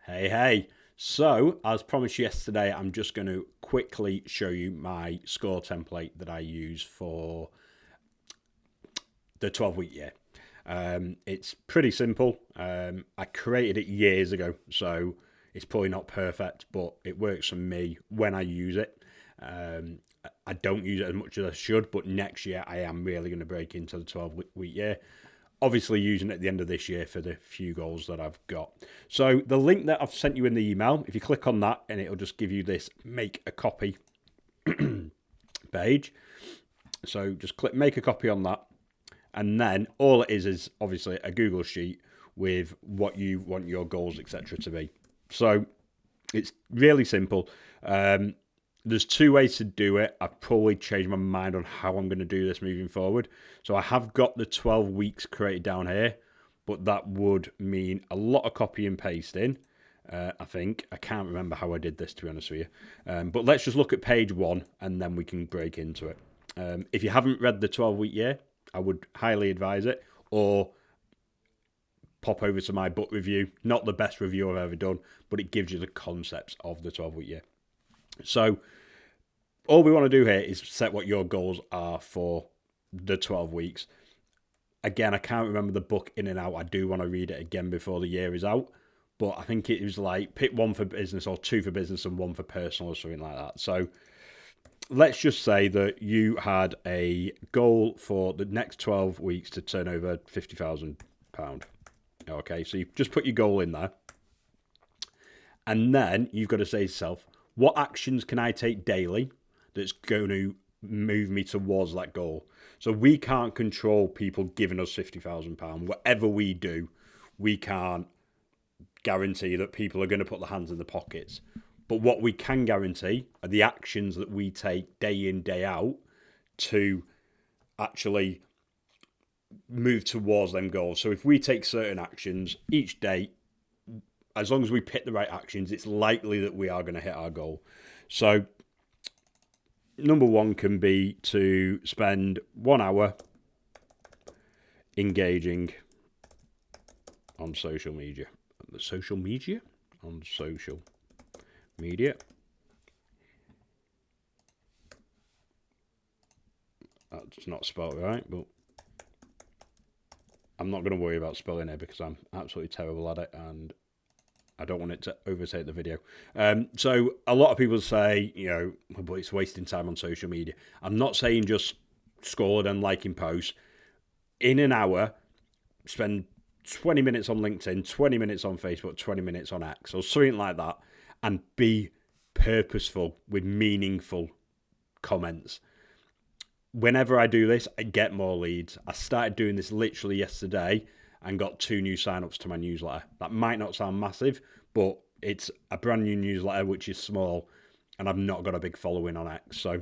Hey, hey. So, as promised yesterday, I'm just going to quickly show you my score template that I use for the 12-week year. It's pretty simple. I created it years ago, so it's probably not perfect, but it works for me when I use it. Um, I don't use it as much as I should, but next year I am really going to break into the 12-week year. Obviously, using it at the end of this year for the few goals that I've got. So, the link that I've sent you in the email, if you click on that, and it'll just give you this make a copy page. So, just click make a copy on that. And then all it is obviously a Google sheet with what you want your goals, etc., to be. So it's really simple. There's two ways to do it. I've probably changed my mind on how I'm going to do this moving forward. So I have got the 12 weeks created down here, but that would mean a lot of copy and pasting. I think. I can't remember how I did this, to be honest with you. But let's just look at page one and then we can break into it. If you haven't read the 12-week year, I would highly advise it, or pop over to my book review. Not the best review I've ever done, but it gives you the concepts of the 12-week year. So all we want to do here is set what your goals are for the 12 weeks. Again, I can't remember the book in and out. I do want to read it again before the year is out. But I think it was like pick one for business or two for business and one for personal or something like that. So let's just say that you had a goal for the next 12 weeks to turn over £50,000. Okay, so you just put your goal in there. And then you've got to say to yourself, what actions can I take daily that's going to move me towards that goal? So we can't control people giving us £50,000. Whatever we do, we can't guarantee that people are going to put their hands in the pockets. But what we can guarantee are the actions that we take day in, day out to actually move towards them goals. So if we take certain actions each day, as long as we pick the right actions, it's likely that we are going to hit our goal. So number one can be to spend 1 hour engaging on social media. Social media? On social media. That's not spelled right, but I'm not going to worry about spelling it because I'm absolutely terrible at it and I don't want it to overtake the video. So a lot of people say, but it's wasting time on social media. I'm not saying just scroll and liking posts. In an hour, spend 20 minutes on LinkedIn, 20 minutes on Facebook, 20 minutes on X, or something like that, and be purposeful with meaningful comments. Whenever I do this, I get more leads. I started doing this literally yesterday and got 2 new signups to my newsletter. That might not sound massive, but it's a brand new newsletter, which is small, and I've not got a big following on X. So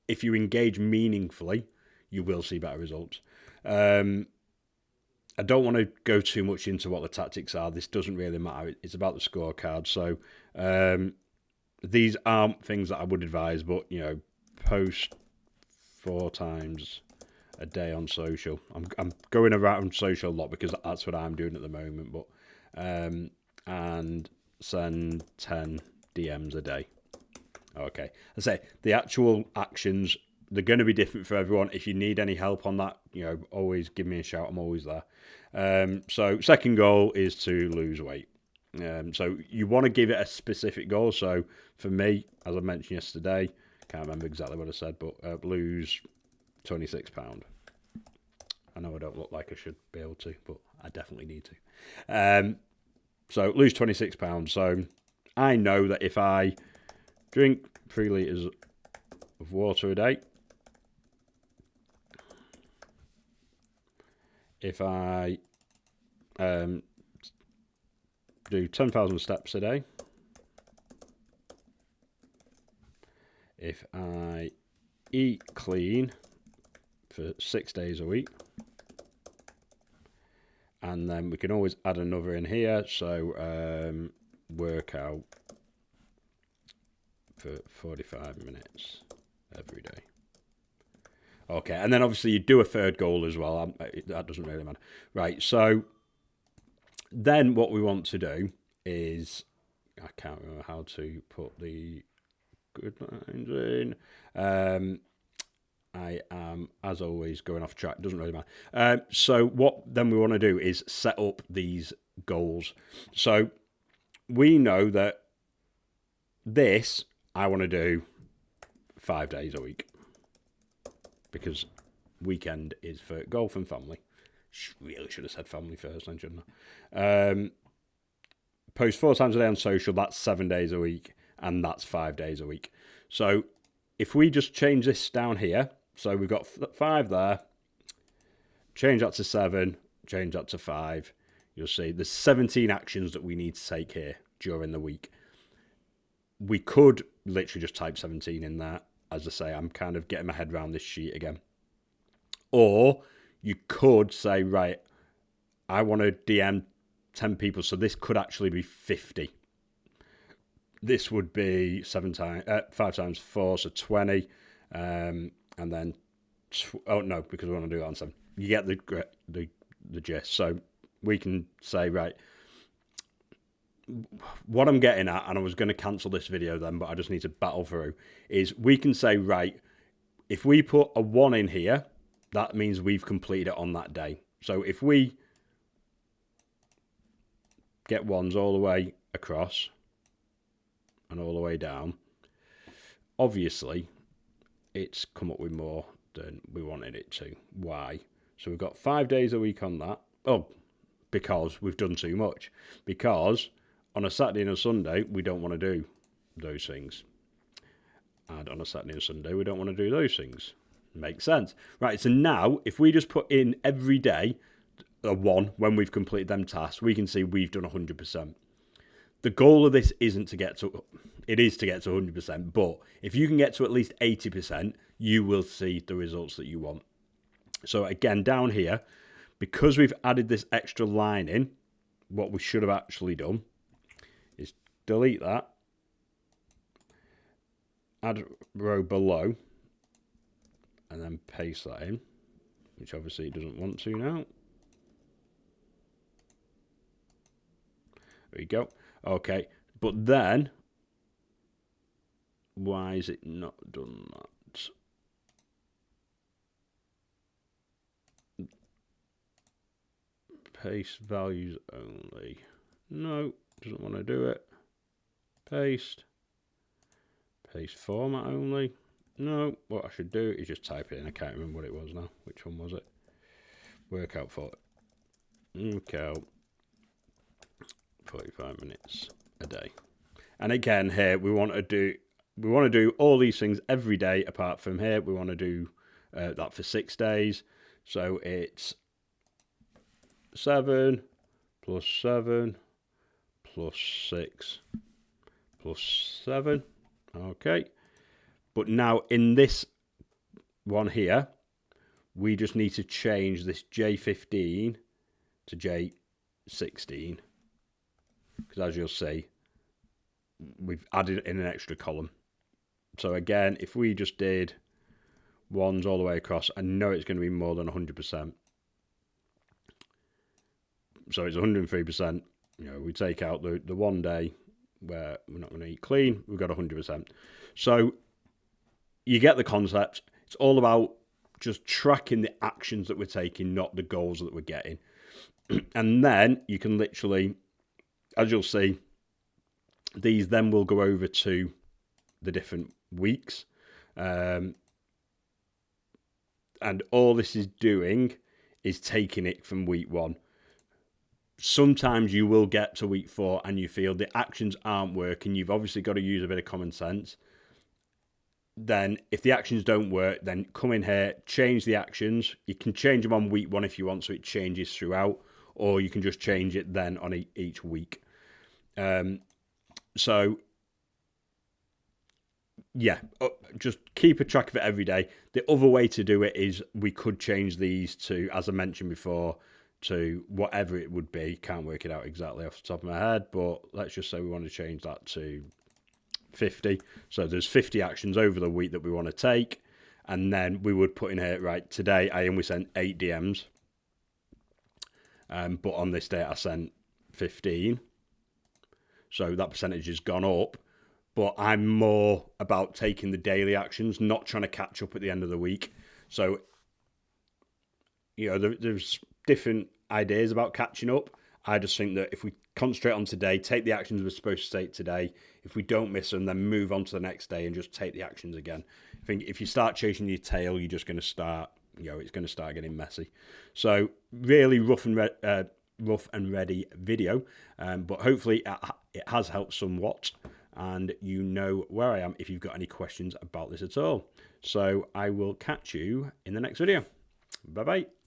if you engage meaningfully, you will see better results. I don't want to go too much into what the tactics are. This doesn't really matter. It's about the scorecard. So these aren't things that I would advise, but, post 4 times a day on social. I'm going around social a lot because that's what I'm doing at the moment. But and send 10 DMs a day. Okay, I say the actual actions, they're going to be different for everyone. If you need any help on that, always give me a shout. I'm always there. So second goal is to lose weight. So you want to give it a specific goal. So for me, as I mentioned yesterday, can't remember exactly what I said, but lose £26. I know I don't look like I should be able to, but I definitely need to. So lose £26. So I know that if I drink 3 litres of water a day, if I do 10,000 steps a day, if I eat clean for 6 days a week, and then we can always add another in here. So workout for 45 minutes every day. Okay, and then obviously you do a third goal as well. That doesn't really matter. Right, so then what we want to do is, I can't remember how to put the good lines in. I am, as always, going off track. Doesn't really matter. So what then we want to do is set up these goals. So we know that this I want to do 5 days a week because weekend is for golf and family. Really should have said family first, then, shouldn't I? Post 4 times a day on social, that's 7 days a week, and that's 5 days a week. So if we just change this down here, so we've got 5 there, change that to 7, change that to 5, you'll see there's 17 actions that we need to take here during the week. We could literally just type 17 in there. As I say, I'm kind of getting my head around this sheet again. Or you could say, right, I want to DM 10 people, so this could actually be 50. This would be 5 times 4, so 20. And then, oh no, because we want to do it on 7. You get the gist. So we can say, right, what I'm getting at, and I was going to cancel this video then, but I just need to battle through, is we can say, right, if we put a 1 in here, that means we've completed it on that day. So if we get 1s all the way across and all the way down, obviously it's come up with more than we wanted it to. Why? So we've got 5 days a week on that. Oh, because we've done too much. Because on a Saturday and a Sunday, we don't want to do those things. And on a Saturday and Sunday, we don't want to do those things. Makes sense. Right, so now, if we just put in every day a 1 when we've completed them tasks, we can see we've done 100%. The goal of this isn't to get to, it is to get to 100%, but if you can get to at least 80%, you will see the results that you want. So again, down here, because we've added this extra line in, what we should have actually done is delete that, add row below, and then paste that in, which obviously it doesn't want to now. There we go. Okay, but then, why is it not done that? Paste values only. No, doesn't want to do it. Paste. Paste format only. No, what I should do is just type it in. I can't remember what it was now. Which one was it? Workout for it. Okay. 45 minutes a day. And again, here we want to do all these things every day. Apart from here, we want to do that for 6 days. So it's 7 plus 7 plus 6 plus 7. Okay. But now in this one here, we just need to change this J15 to J16. Because as you'll see, we've added in an extra column. So again, if we just did 1s all the way across, I know it's going to be more than 100%. So it's 103%. You know, we take out the 1 day where we're not going to eat clean, we've got 100%. So you get the concept. It's all about just tracking the actions that we're taking, not the goals that we're getting. And then you can literally, as you'll see, these then will go over to the different weeks. And all this is doing is taking it from week 1. Sometimes you will get to week 4 and you feel the actions aren't working. You've obviously got to use a bit of common sense. Then if the actions don't work, then come in here, change the actions. You can change them on week 1 if you want, so it changes throughout, or you can just change it then on each week. So yeah, just keep a track of it every day. The other way to do it is we could change these to, as I mentioned before, to whatever it would be. Can't work it out exactly off the top of my head, but let's just say we want to change that to 50. So there's 50 actions over the week that we want to take. And then we would put in here, right, today I only sent 8 DMs. But on this day I sent 15. So that percentage has gone up. But I'm more about taking the daily actions, not trying to catch up at the end of the week. So, there's different ideas about catching up. I just think that if we concentrate on today, take the actions we're supposed to take today, if we don't miss them, then move on to the next day and just take the actions again. I think if you start chasing your tail, you're just going to start, it's going to start getting messy. So really rough and ready video, but hopefully it has helped somewhat. And you know where I am if you've got any questions about this at all. So I will catch you in the next video. Bye-bye.